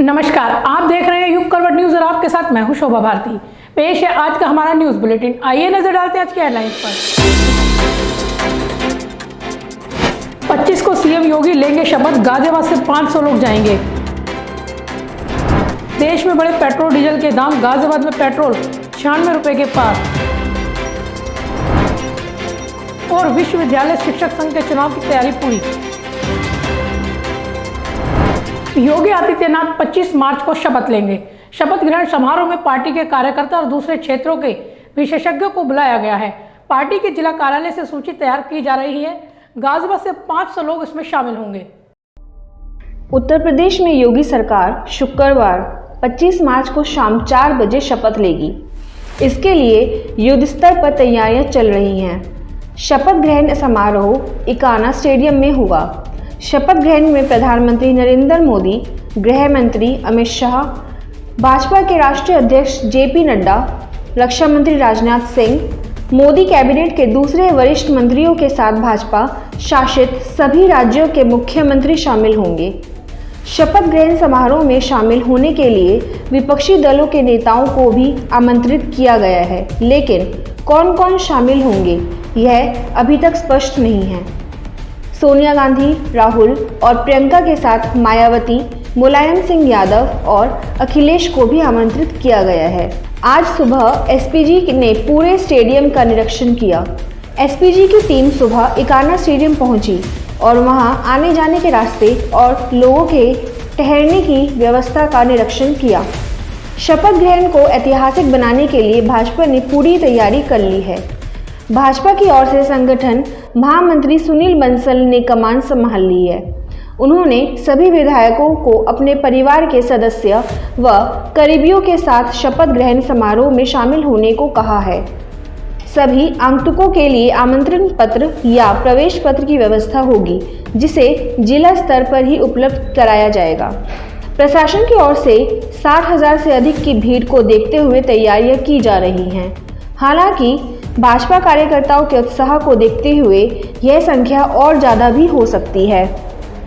नमस्कार, आप देख रहे हैं युग करवट न्यूज और आपके साथ मैं हूं शोभा भारती। पेश है आज का हमारा न्यूज बुलेटिन। आइए नजर डालते हैं आज के हेडलाइंस पर। 25 को सीएम योगी लेंगे शपथ, गाजियाबाद से 500 लोग जाएंगे। देश में बढ़े पेट्रोल डीजल के दाम, गाजियाबाद में पेट्रोल 96 रुपए के पार। और विश्वविद्यालय शिक्षक संघ के चुनाव की तैयारी पूरी। योगी आदित्यनाथ 25 मार्च को शपथ लेंगे। शपथ ग्रहण समारोह में पार्टी के कार्यकर्ता और दूसरे क्षेत्रों के विशेषज्ञों को बुलाया गया है। पार्टी के जिला कार्यालय से सूची तैयार की जा रही है। गाजियाबाद से 500 लोग इसमें शामिल होंगे। उत्तर प्रदेश में योगी सरकार शुक्रवार 25 मार्च को शाम 4 बजे शपथ लेगी। इसके लिए युद्ध स्तर पर तैयारियां चल रही हैं। शपथ ग्रहण समारोह इकाना स्टेडियम में होगा। शपथ ग्रहण में प्रधानमंत्री नरेंद्र मोदी, गृह मंत्री अमित शाह, भाजपा के राष्ट्रीय अध्यक्ष जेपी नड्डा, रक्षा मंत्री राजनाथ सिंह, मोदी कैबिनेट के दूसरे वरिष्ठ मंत्रियों के साथ भाजपा शासित सभी राज्यों के मुख्यमंत्री शामिल होंगे। शपथ ग्रहण समारोह में शामिल होने के लिए विपक्षी दलों के नेताओं को भी आमंत्रित किया गया है, लेकिन कौन कौन शामिल होंगे यह अभी तक स्पष्ट नहीं है। सोनिया गांधी, राहुल और प्रियंका के साथ मायावती, मुलायम सिंह यादव और अखिलेश को भी आमंत्रित किया गया है। आज सुबह एसपीजी ने पूरे स्टेडियम का निरीक्षण किया। एसपीजी की टीम सुबह इकाना स्टेडियम पहुंची और वहां आने जाने के रास्ते और लोगों के ठहरने की व्यवस्था का निरीक्षण किया। शपथ ग्रहण को ऐतिहासिक बनाने के लिए भाजपा ने पूरी तैयारी कर ली है। भाजपा की ओर से संगठन महामंत्री सुनील बंसल ने कमान संभाल ली है। उन्होंने सभी विधायकों को अपने परिवार के सदस्य व करीबियों के साथ शपथ ग्रहण समारोह में शामिल होने को कहा है। सभी आगंतुकों के लिए आमंत्रण पत्र या प्रवेश पत्र की व्यवस्था होगी, जिसे जिला स्तर पर ही उपलब्ध कराया जाएगा। प्रशासन की ओर से 60,000 से अधिक की भीड़ को देखते हुए तैयारियां की जा रही हैं। हालांकि भाजपा कार्यकर्ताओं के उत्साह को देखते हुए यह संख्या और ज़्यादा भी हो सकती है।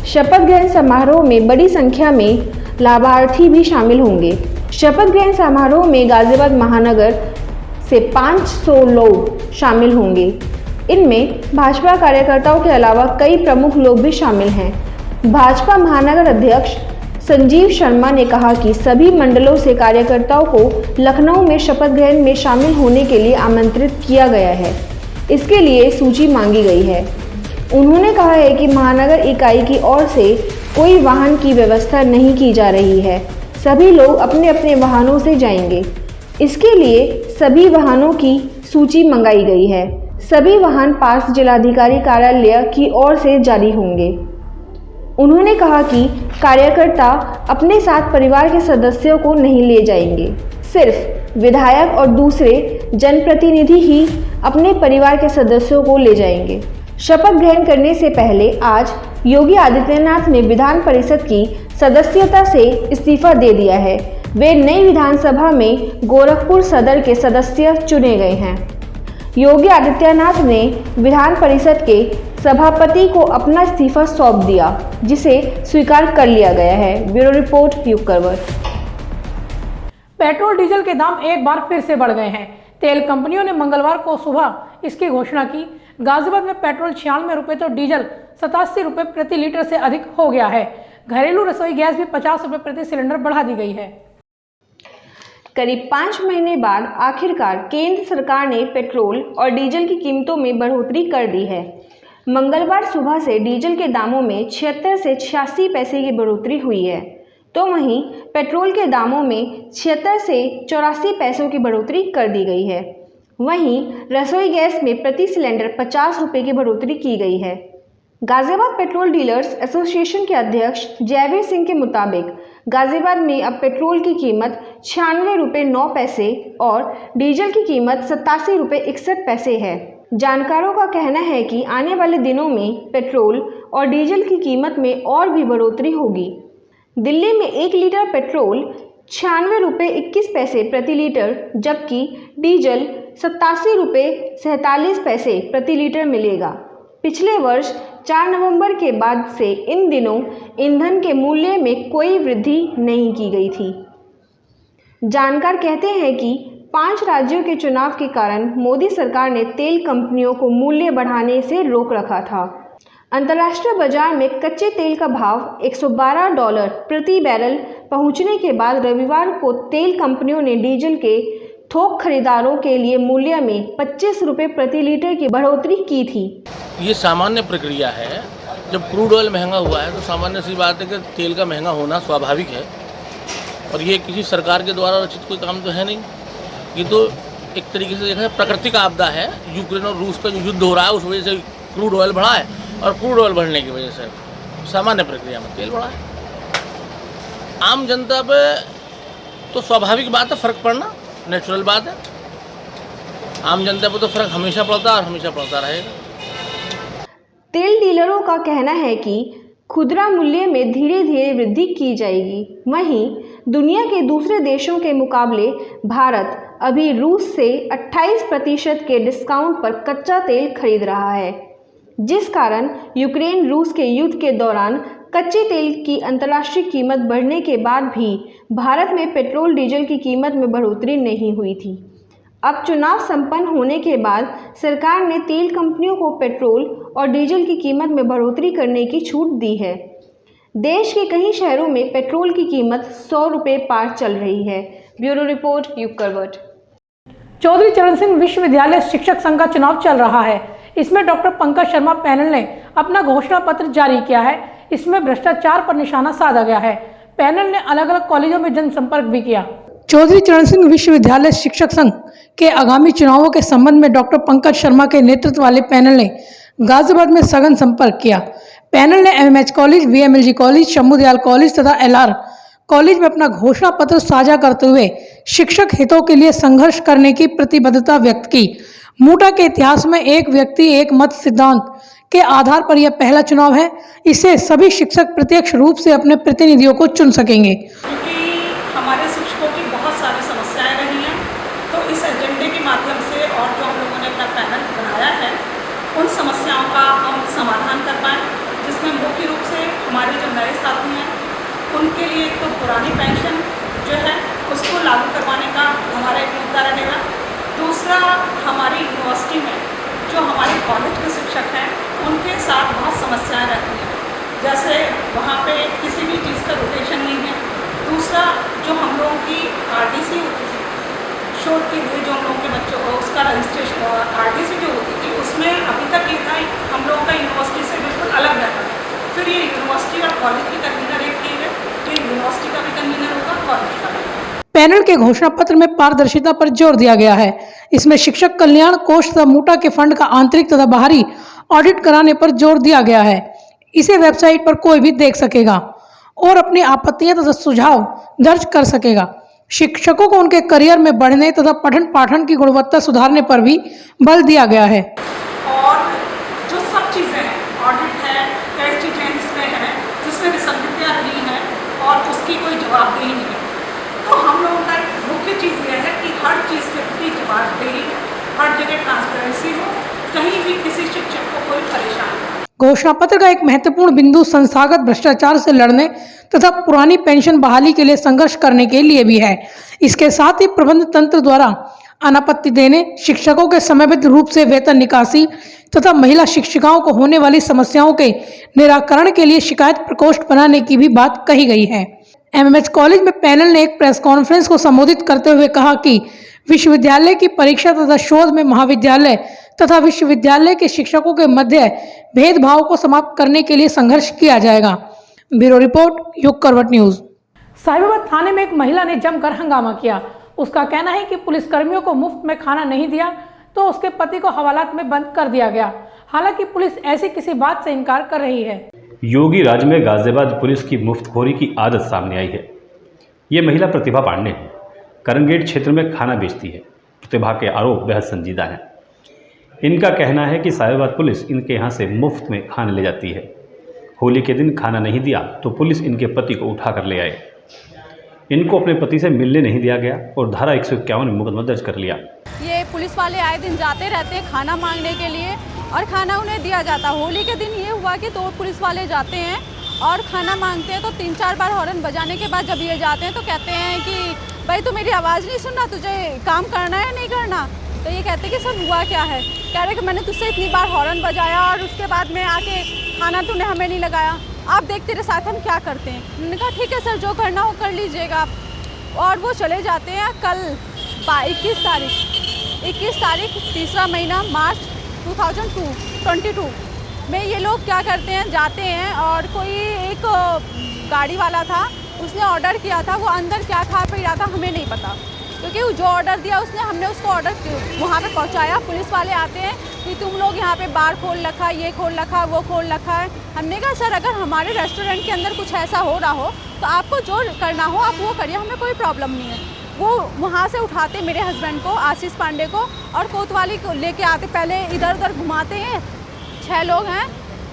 शपथ ग्रहण समारोह में बड़ी संख्या में लाभार्थी भी शामिल होंगे। शपथ ग्रहण समारोह में गाजियाबाद महानगर से 500 लोग शामिल होंगे। इनमें भाजपा कार्यकर्ताओं के अलावा कई प्रमुख लोग भी शामिल हैं। भाजपा महानगर अध्यक्ष संजीव शर्मा ने कहा कि सभी मंडलों से कार्यकर्ताओं को लखनऊ में शपथ ग्रहण में शामिल होने के लिए आमंत्रित किया गया है। इसके लिए सूची मांगी गई है। उन्होंने कहा है कि महानगर इकाई की ओर से कोई वाहन की व्यवस्था नहीं की जा रही है। सभी लोग अपने अपने वाहनों से जाएंगे। इसके लिए सभी वाहनों की सूची मंगाई गई है। सभी वाहन पास जिलाधिकारी कार्यालय की ओर से जारी होंगे। उन्होंने कहा कि कार्यकर्ता अपने साथ परिवार के सदस्यों को नहीं ले जाएंगे। सिर्फ विधायक और दूसरे जनप्रतिनिधि ही अपने परिवार के सदस्यों को ले जाएंगे। शपथ ग्रहण करने से पहले आज योगी आदित्यनाथ ने विधान परिषद की सदस्यता से इस्तीफा दे दिया है। वे नई विधानसभा में गोरखपुर सदर के सदस्य चुने गए हैं। योगी आदित्यनाथ ने विधान परिषद के सभापति को अपना इस्तीफा सौंप दिया, जिसे स्वीकार कर लिया गया है। ब्यूरो रिपोर्ट युग करवट। पेट्रोल डीजल के दाम एक बार फिर से बढ़ गए हैं। तेल कंपनियों ने मंगलवार को सुबह इसकी घोषणा की। गाजियाबाद में पेट्रोल 96 रुपए तो डीजल 87 रुपए प्रति लीटर से अधिक हो गया है। घरेलू रसोई गैस भी 50 रुपए प्रति सिलेंडर बढ़ा दी गई है। करीब 5 महीने बाद आखिरकार केंद्र सरकार ने पेट्रोल और डीजल की कीमतों में बढ़ोतरी कर दी है। मंगलवार सुबह से डीजल के दामों में 76 से 86 पैसे की बढ़ोतरी हुई है, तो वहीं पेट्रोल के दामों में 76 से 84 पैसों की बढ़ोतरी कर दी गई है। वहीं रसोई गैस में प्रति सिलेंडर 50 रुपये की बढ़ोतरी की गई है। गाजियाबाद पेट्रोल डीलर्स एसोसिएशन के अध्यक्ष जयवीर सिंह के मुताबिक गाजियाबाद में अब पेट्रोल की कीमत 96 रुपये 9 पैसे और डीजल की कीमत 87 रुपये 61 पैसे है। जानकारों का कहना है कि आने वाले दिनों में पेट्रोल और डीजल की कीमत में और भी बढ़ोतरी होगी। दिल्ली में 1 लीटर पेट्रोल 96 रुपये 21 पैसे प्रति लीटर, जबकि डीजल 87 रुपये 47 पैसे प्रति लीटर मिलेगा। पिछले वर्ष 4 नवंबर के बाद से इन दिनों ईंधन के मूल्य में कोई वृद्धि नहीं की गई थी। जानकार कहते हैं कि 5 राज्यों के चुनाव के कारण मोदी सरकार ने तेल कंपनियों को मूल्य बढ़ाने से रोक रखा था। अंतर्राष्ट्रीय बाजार में कच्चे तेल का भाव $112 प्रति बैरल पहुंचने के बाद रविवार को तेल कंपनियों ने डीजल के थोक खरीदारों के लिए मूल्य में 25 रुपये प्रति लीटर की बढ़ोतरी की थी। ये सामान्य प्रक्रिया है। जब क्रूड ऑयल महंगा हुआ है तो सामान्य सी बात है कि तेल का महंगा होना स्वाभाविक है, और ये किसी सरकार के द्वारा रचित कोई काम तो है नहीं। ये तो एक तरीके से देखा जाए प्राकृतिक आपदा है। यूक्रेन और रूस का जो युद्ध हो रहा है उस वजह से क्रूड ऑयल बढ़ा है, और क्रूड ऑयल बढ़ने की वजह से सामान्य प्रक्रिया में तेल बढ़ा है। आम जनता पे तो स्वाभाविक बात है फ़र्क पड़ना, नेचुरल बात है। आम जनता पे तो फ़र्क हमेशा पड़ता है और हमेशा पड़ता रहेगा। तेल डीलरों का कहना है कि खुदरा मूल्य में धीरे धीरे वृद्धि की जाएगी। वहीं दुनिया के दूसरे देशों के मुकाबले भारत अभी रूस से 28% के डिस्काउंट पर कच्चा तेल खरीद रहा है, जिस कारण यूक्रेन रूस के युद्ध के दौरान कच्चे तेल की अंतर्राष्ट्रीय कीमत बढ़ने के बाद भी भारत में पेट्रोल डीजल की कीमत में बढ़ोतरी नहीं हुई थी। अब चुनाव संपन्न होने के बाद सरकार ने तेल कंपनियों को पेट्रोल और डीजल की कीमत में बढ़ोतरी करने की छूट दी है। देश के कई शहरों में पेट्रोल की कीमत 100 रुपये पार चल रही है। ब्यूरो रिपोर्ट युग करवट। चौधरी चरण सिंह विश्वविद्यालय शिक्षक संघ का चुनाव चल रहा है। इसमें डॉक्टर पंकज शर्मा पैनल ने अपना घोषणा पत्र जारी किया है। इसमें भ्रष्टाचार पर निशाना साधा गया है। पैनल ने अलग अलग कॉलेजों में जनसंपर्क भी किया। चौधरी चरण सिंह विश्वविद्यालय शिक्षक संघ के आगामी चुनावों के संबंध में डॉक्टर पंकज शर्मा के नेतृत्व वाले पैनल ने गाजियाबाद में सघन संपर्क किया। पैनल ने MMH college, VMLG college, Shambhu Dayal college तथा एलआर कॉलेज में अपना घोषणा पत्र साझा करते हुए शिक्षक हितों के लिए संघर्ष करने की प्रतिबद्धता व्यक्त की। मूटा के इतिहास में एक व्यक्ति एक मत सिद्धांत के आधार पर यह पहला चुनाव है। इससे सभी शिक्षक प्रत्यक्ष रूप से अपने प्रतिनिधियों को चुन सकेंगे। क्योंकि हमारे शिक्षकों की बहुत सारी समस्याएं रही हैं, तो इस एजेंडे के माध्यम से और जो हम लोगों ने अपना पैनल बनाया है उन समस्याओं का हम समाधान कर पाएँ, जिसमें मुख्य रूप से हमारे जो नए साथी हैं उनके लिए एक तो पुरानी पेंशन जो है उसको लागू करवाने का हमारा एक मुद्दा रहेगा। दूसरा, हमारी यूनिवर्सिटी में जो हमारे कॉलेज के शिक्षक हैं उनके साथ बहुत समस्याएं रहती हैं, जैसे वहाँ पे किसी भी चीज़ का रोटेशन नहीं है। दूसरा, जो हम लोगों की आरटीसी होती थी शोध के लिए, जो हम लोगों के बच्चों को उसका रजिस्ट्रेशन आरटीसी जो होती थी उसमें अभी तक ये था हम लोगों का यूनिवर्सिटी से बिल्कुल अलग रहता है। फिर ये यूनिवर्सिटी और कॉलेज की कन्वीनर एक की है, तो यूनिवर्सिटी का भी कन्वीनर होगा, कॉलेज का भी। पैनल के घोषणा पत्र में पारदर्शिता पर जोर दिया गया है। इसमें शिक्षक कल्याण कोष तथा मूटा के फंड का आंतरिक तथा बाहरी ऑडिट कराने पर जोर दिया गया है। इसे वेबसाइट पर कोई भी देख सकेगा और अपनी आपत्तियां तथा सुझाव दर्ज कर सकेगा। शिक्षकों को उनके करियर में बढ़ने तथा पठन पाठन की गुणवत्ता सुधारने पर भी बल दिया गया है। और जो सब चीज़ें हैं, ऑडिट है, कई चीज़ें इसमें हैं जिसमें विसंगतियाँ रही हैं और उसकी कोई जवाबदेही नहीं है। तो हम लोगों का मुख्य चीज़ यह है कि हर चीज़ के प्रति जवाबदेही हो, हर जगह ट्रांसपेरेंसी हो, कहीं भी किसी शिक्षक को कोई परेशानी नहीं। घोषणा पत्र का एक महत्वपूर्ण बिंदु संस्थागत भ्रष्टाचार से लड़ने तथा पुरानी पेंशन बहाली के लिए संघर्ष करने के लिए भी है। इसके साथ ही प्रबंध तंत्र द्वारा अनापत्ति देने, शिक्षकों के समयबद्ध रूप से वेतन निकासी तथा महिला शिक्षिकाओं को होने वाली समस्याओं के निराकरण के लिए शिकायत प्रकोष्ठ बनाने की भी बात कही गई है। एमएमएच कॉलेज में पैनल ने एक प्रेस कॉन्फ्रेंस को संबोधित करते हुए कहा कि विश्वविद्यालय की परीक्षा तथा शोध में महाविद्यालय तथा विश्वविद्यालय के शिक्षकों के मध्य भेदभाव को समाप्त करने के लिए संघर्ष किया जाएगा। ब्यूरो रिपोर्ट, युग करवट न्यूज। साहिबाबाद थाने में एक महिला ने जमकर हंगामा किया। उसका कहना है कि पुलिसकर्मियों को मुफ्त में खाना नहीं दिया तो उसके पति को हवालात में बंद कर दिया गया। हालांकि पुलिस ऐसी किसी बात से इनकार कर रही है। योगी राज में गाजियाबाद पुलिस की मुफ्तखोरी की आदत सामने आई है। ये महिला प्रतिभा पांडे है, करनगेट क्षेत्र में खाना बेचती है। प्रतिभा के आरोप बेहद संजीदा हैं। इनका कहना है कि साहिबाबाद पुलिस इनके यहाँ से मुफ्त में खाना ले जाती है। होली के दिन खाना नहीं दिया तो पुलिस इनके पति को उठा कर ले आए। इनको अपने पति से मिलने नहीं दिया गया और धारा 151 में मुकदमा दर्ज कर लिया। ये पुलिस वाले आए दिन जाते रहते हैं खाना मांगने के लिए और खाना उन्हें दिया जाता। होली के दिन ये हुआ कि 2 पुलिस वाले जाते हैं और खाना मांगते हैं, तो 3-4 बार हॉर्न बजाने के बाद जब ये जाते हैं तो कहते हैं कि भाई तू मेरी आवाज़ नहीं सुन रहा, तुझे काम करना है या नहीं करना। तो ये कहते हैं कि सर हुआ क्या है, कह रहे कि मैंने तुझसे इतनी बार हॉर्न बजाया और उसके बाद में आके खाना तूने हमें नहीं लगाया, आप देख तेरे साथ हम क्या करते हैं। मैंने कहा ठीक है सर, जो करना हो कर लीजिएगा आप। और वो चले जाते हैं। कल 21 तारीख 3रा महीना मार्च 2022 में ये लोग क्या करते हैं, जाते हैं और कोई एक गाड़ी वाला था, उसने ऑर्डर किया था, वो अंदर क्या खा पी रहा था हमें नहीं पता, क्योंकि जो ऑर्डर दिया उसने, हमने उसको ऑर्डर वहाँ पे पहुँचाया। पुलिस वाले आते हैं कि तुम लोग यहाँ पे बार खोल रखा, ये खोल रखा, वो खोल रखा है। हमने कहा सर अगर हमारे रेस्टोरेंट के अंदर कुछ ऐसा हो रहा हो तो आपको जो करना हो आप वो करिए, हमें कोई प्रॉब्लम नहीं है। वो वहाँ से उठाते मेरे हस्बैंड को, आशीष पांडे को, और कोतवाली को लेके आते, पहले इधर उधर घुमाते हैं, 6 लोग हैं,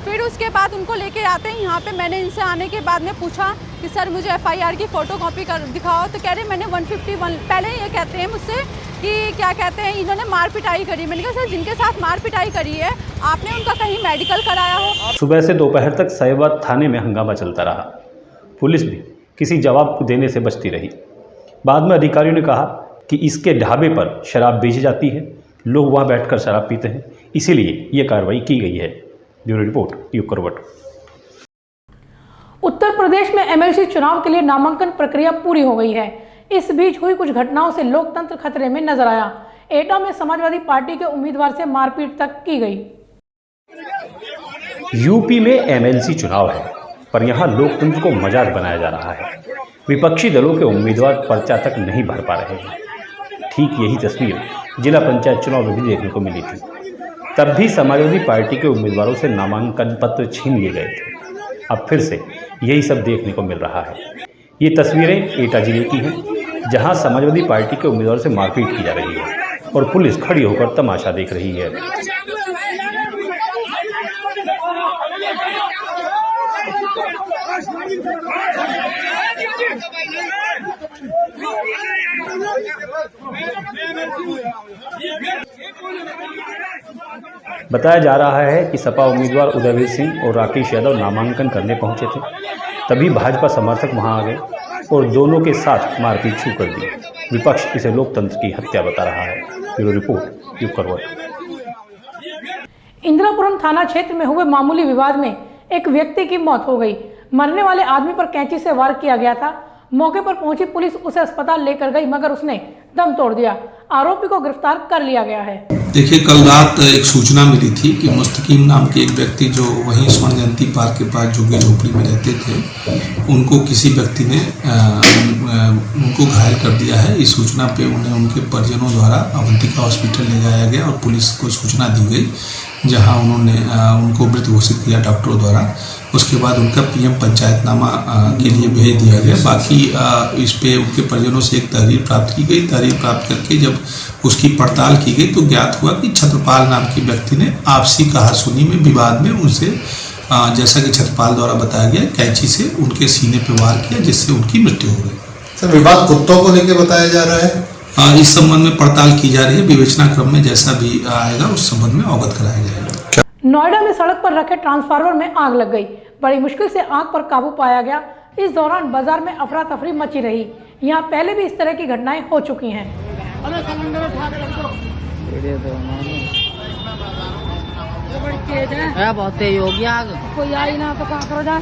फिर उसके बाद उनको लेके आते हैं यहाँ पे। मैंने इनसे आने के बाद में पूछा कि सर मुझे FIR की फ़ोटो कॉपी कर दिखाओ, तो कह रहे मैंने 151, पहले ये कहते हैं मुझसे कि क्या कहते हैं इन्होंने मार पिटाई करी। मैंने कहा सर जिनके साथ मार पिटाई करी है आपने उनका कहीं मेडिकल कराया हो। सुबह से दोपहर तक साहिबाबाद थाने में हंगामा चलता रहा। पुलिस भी किसी जवाब देने से बचती रही। बाद में अधिकारियों ने कहा कि इसके ढाबे पर शराब बेची जाती है, लोग वहां बैठकर शराब पीते हैं, इसीलिए ये कार्रवाई की गई है। ब्यूरो रिपोर्ट युग करवट। उत्तर प्रदेश में MLC चुनाव के लिए नामांकन प्रक्रिया पूरी हो गई है। इस बीच हुई कुछ घटनाओं से लोकतंत्र खतरे में नजर आया। एटा में समाजवादी पार्टी के उम्मीदवार से मारपीट तक की गई। यूपी में MLC चुनाव है, पर यहां लोकतंत्र को मजाक बनाया जा रहा है। विपक्षी दलों के उम्मीदवार पर्चा तक नहीं भर पा रहे हैं। ठीक यही तस्वीर जिला पंचायत चुनाव में भी देखने को मिली थी। तब भी समाजवादी पार्टी के उम्मीदवारों से नामांकन पत्र छीन लिए गए थे। अब फिर से यही सब देखने को मिल रहा है। ये तस्वीरें एटा जिले की हैं, जहां समाजवादी पार्टी के उम्मीदवारों से मारपीट की जा रही है और पुलिस खड़ी होकर तमाशा देख रही है। बताया जा रहा है कि सपा उम्मीदवार उदयवीर सिंह और राकेश यादव नामांकन करने पहुंचे थे, तभी भाजपा समर्थक वहां आ गए और दोनों के साथ मारपीट शुरू कर दी। विपक्ष इसे लोकतंत्र की हत्या बता रहा है। ब्यूरो रिपोर्ट युग करवट। इंदिरापुरम थाना क्षेत्र में हुए मामूली विवाद में एक व्यक्ति की मौत हो गई। मरने वाले आदमी पर कैंची से वार किया गया था। मौके पर पहुंची पुलिस उसे अस्पताल लेकर गई, मगर उसने दम तोड़ दिया। आरोपी को गिरफ्तार कर लिया गया है। देखिए, कल रात एक सूचना मिली थी कि मुस्तकीम नाम के एक व्यक्ति जो वहीं स्वर्ण जयंती पार्क के पास झुग्गी झोपड़ी में रहते थे, उनको किसी व्यक्ति ने उनको घायल कर दिया है। इस सूचना पे उन्हें उनके परिजनों द्वारा अवंतिका हॉस्पिटल ले जाया गया और पुलिस को सूचना दी गई, जहां उन्होंने उनको मृत घोषित किया डॉक्टरों द्वारा। उसके बाद उनका PM पंचायतनामा के लिए भेज दिया गया। बाकी इस पे उनके परिजनों से एक तहरीर प्राप्त की गई। तहरीर प्राप्त करके जब उसकी पड़ताल की गई तो ज्ञात हुआ कि छत्रपाल नाम के व्यक्ति ने आपसी कहासुनी में विवाद में उनसे, जैसा कि छत्रपाल द्वारा बताया गया, कैंची से उनके सीने पर वार किया, जिससे उनकी मृत्यु हो गई। सर, विवाद कुत्तों को लेकर बताया जा रहा है। इस संबंध में पड़ताल की जा रही है। विवेचना क्रम में जैसा भी आएगा उस संबंध में अवगत कराया जाएगा। नोएडा में सड़क पर रखे ट्रांसफार्मर में आग लग गई। बड़ी मुश्किल से आग पर काबू पाया गया। इस दौरान बाजार में अफरा तफरी मची रही। यहाँ पहले भी इस तरह की घटनाएं हो चुकी हैं। बहुत तेज हो गया आग, कोई आई ना तो क्या करो जाए।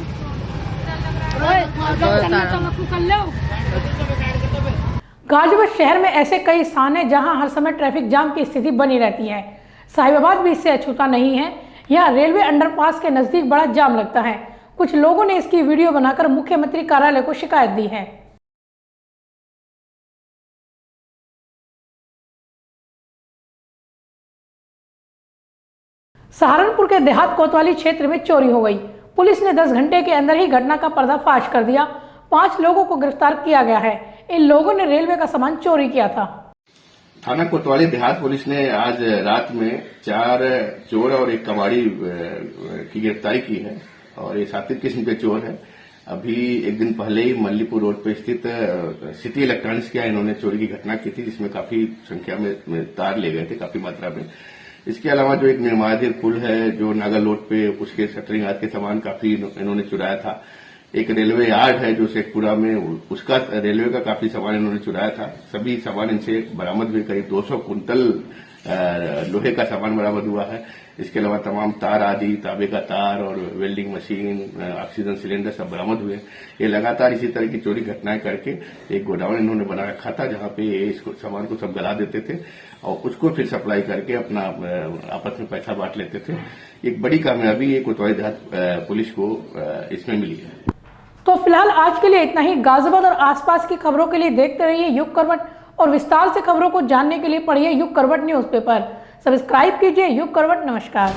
गाजियाबाद शहर में ऐसे कई स्थान हैं जहां हर समय ट्रैफिक जाम की स्थिति बनी रहती है। साहिबाबाद भी इससे अछूता नहीं है। यहाँ रेलवे अंडरपास के नजदीक बड़ा जाम लगता है। कुछ लोगों ने इसकी वीडियो बनाकर मुख्यमंत्री कार्यालय को शिकायत दी है। सहारनपुर के देहात कोतवाली क्षेत्र में चोरी हो गई। पुलिस ने 10 घंटे के अंदर ही घटना का पर्दाफाश कर दिया। 5 लोगों को गिरफ्तार किया गया है। इन लोगों ने रेलवे का सामान चोरी किया था। थाना कोतवाली देहात पुलिस ने आज रात में 4 चोर और एक कबाड़ी की गिरफ्तारी की है और ये सात्विक किस्म के चोर है। अभी एक दिन पहले ही मल्लीपुर रोड पर स्थित सिटी इलेक्ट्रॉनिक्स के इन्होंने चोरी की घटना की थी, जिसमें काफी संख्या में तार ले गए थे, काफी मात्रा में। इसके अलावा जो एक निर्माणाधीन पुल है जो नागालोड पे, उसके शटरिंग आदि के सामान काफी इन्होंने चुराया था। एक रेलवे यार्ड है जो शेखपुरा में, उसका रेलवे का काफी सामान इन्होंने चुराया था। सभी सामान इनसे बरामद हुए, करीब 200 कुंतल लोहे का सामान बरामद हुआ है। इसके अलावा तमाम तार आदि, तांबे का तार और वेल्डिंग मशीन, ऑक्सीजन सिलेंडर सब बरामद हुए। ये लगातार इसी तरह की चोरी घटनाएं करके एक गोडाउन इन्होंने बना रखा था जहां पे इसको सामान को सब गला देते थे और उसको फिर सप्लाई करके अपना आपस में पैसा बांट लेते थे। एक बड़ी कामयाबी ये कोतवाली देहात पुलिस को इसमें मिली है। तो फिलहाल आज के लिए इतना ही। गाजियाबाद और आसपास की खबरों के लिए देखते रहिए युग करवट और विस्तार से खबरों को जानने के लिए पढ़िए युग करवट न्यूज़पेपर। सब्सक्राइब कीजिए युग करवट। नमस्कार।